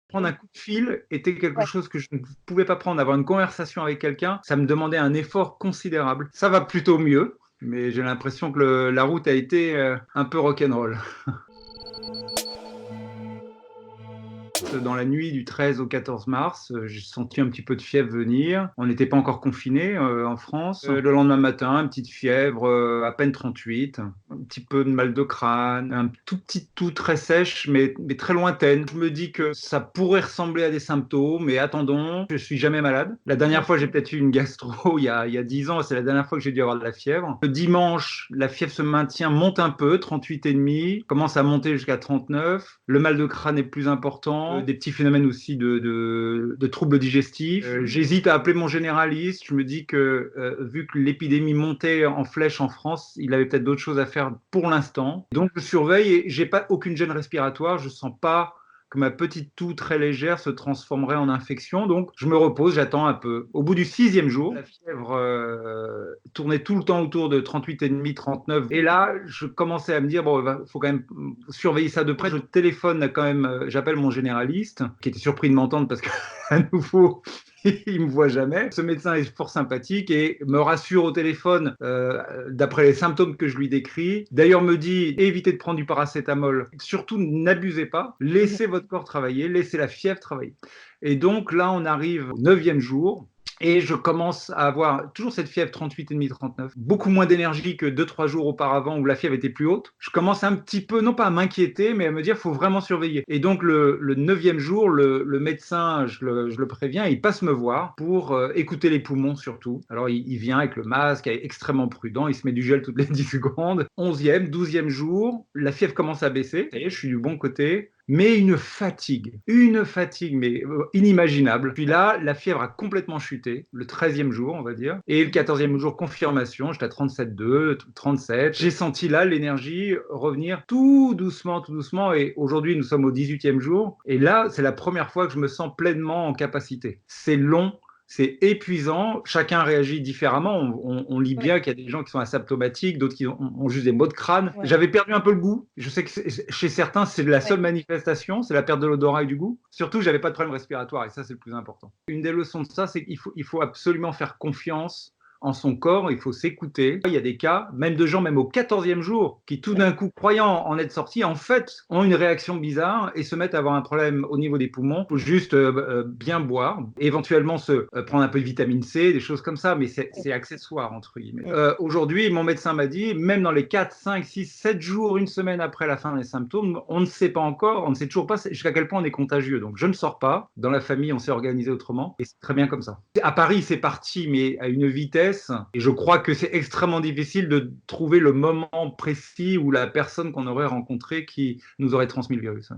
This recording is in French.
Prendre un coup de fil était quelque Ouais. chose que je ne pouvais pas prendre. Avoir une conversation avec quelqu'un, ça me demandait un effort considérable. Ça va plutôt mieux, mais j'ai l'impression que la route a été un peu rock'n'roll. Dans la nuit du 13 au 14 mars, j'ai senti un petit peu de fièvre venir. On n'était pas encore confinés en France. Le lendemain matin, une petite fièvre, à peine 38, un petit peu de mal de crâne, un tout petit toux très sèche, mais très lointaine. Je me dis que ça pourrait ressembler à des symptômes, mais attendons, je suis jamais malade. La dernière fois, j'ai peut-être eu une gastro il y a 10 ans, c'est la dernière fois que j'ai dû avoir de la fièvre. Le dimanche, la fièvre se maintient, monte un peu, 38,5, commence à monter jusqu'à 39. Le mal de crâne est plus important, des petits phénomènes aussi de troubles digestifs. J'hésite à appeler mon généraliste. Je me dis que vu que l'épidémie montait en flèche en France, il avait peut-être d'autres choses à faire pour l'instant. Donc je surveille et j'ai pas aucune gêne respiratoire. Je sens pas que ma petite toux très légère se transformerait en infection. Donc, je me repose, j'attends un peu. Au bout du 6e jour, la fièvre tournait tout le temps autour de 38,5, 39. Et là, je commençais à me dire, bon, il faut quand même surveiller ça de près. Je téléphone quand même, j'appelle mon généraliste, qui était surpris de m'entendre parce qu'à nouveau, il me voit jamais. Ce médecin est fort sympathique et me rassure au téléphone d'après les symptômes que je lui décris. D'ailleurs, me dit évitez de prendre du paracétamol. Surtout, n'abusez pas. Laissez votre corps travailler. Laissez la fièvre travailler. Et donc là, on arrive au 9e jour. Et je commence à avoir toujours cette fièvre 38,5, 39, beaucoup moins d'énergie que 2-3 jours auparavant où la fièvre était plus haute. Je commence un petit peu, non pas à m'inquiéter, mais à me dire qu'il faut vraiment surveiller. Et donc le 9e jour, le médecin, je le préviens, il passe me voir pour écouter les poumons surtout. Alors il vient avec le masque, il est extrêmement prudent, il se met du gel toutes les 10 secondes. 11e, 12e jour, la fièvre commence à baisser. Ça y est, je suis du bon côté. Mais une fatigue mais inimaginable. Puis là, la fièvre a complètement chuté, le 13e jour, on va dire, et le 14e jour, confirmation, j'étais à 37,2, 37. J'ai senti là l'énergie revenir tout doucement, et aujourd'hui, nous sommes au 18e jour, et là, c'est la première fois que je me sens pleinement en capacité. C'est long, c'est épuisant, chacun réagit différemment. On lit bien qu'il y a des gens qui sont asymptomatiques, d'autres qui ont juste des maux de crâne. Ouais. J'avais perdu un peu le goût. Je sais que chez certains, c'est la seule Ouais. manifestation, c'est la perte de l'odorat et du goût. Surtout, j'avais pas de problème respiratoire et ça, c'est le plus important. Une des leçons de ça, c'est qu'il faut absolument faire confiance en son corps, il faut s'écouter. Il y a des cas, même de gens, même au 14e jour, qui tout d'un coup, croyant en être sortis, en fait, ont une réaction bizarre et se mettent à avoir un problème au niveau des poumons. Il faut juste bien boire, éventuellement prendre un peu de vitamine C, des choses comme ça, mais c'est accessoire, entre guillemets. Aujourd'hui, mon médecin m'a dit, même dans les 4, 5, 6, 7 jours, une semaine après la fin des symptômes, on ne sait pas encore, on ne sait toujours pas jusqu'à quel point on est contagieux. Donc, je ne sors pas. Dans la famille, on s'est organisé autrement et c'est très bien comme ça. À Paris, c'est parti, mais à une vitesse. Et je crois que c'est extrêmement difficile de trouver le moment précis où la personne qu'on aurait rencontrée qui nous aurait transmis le virus.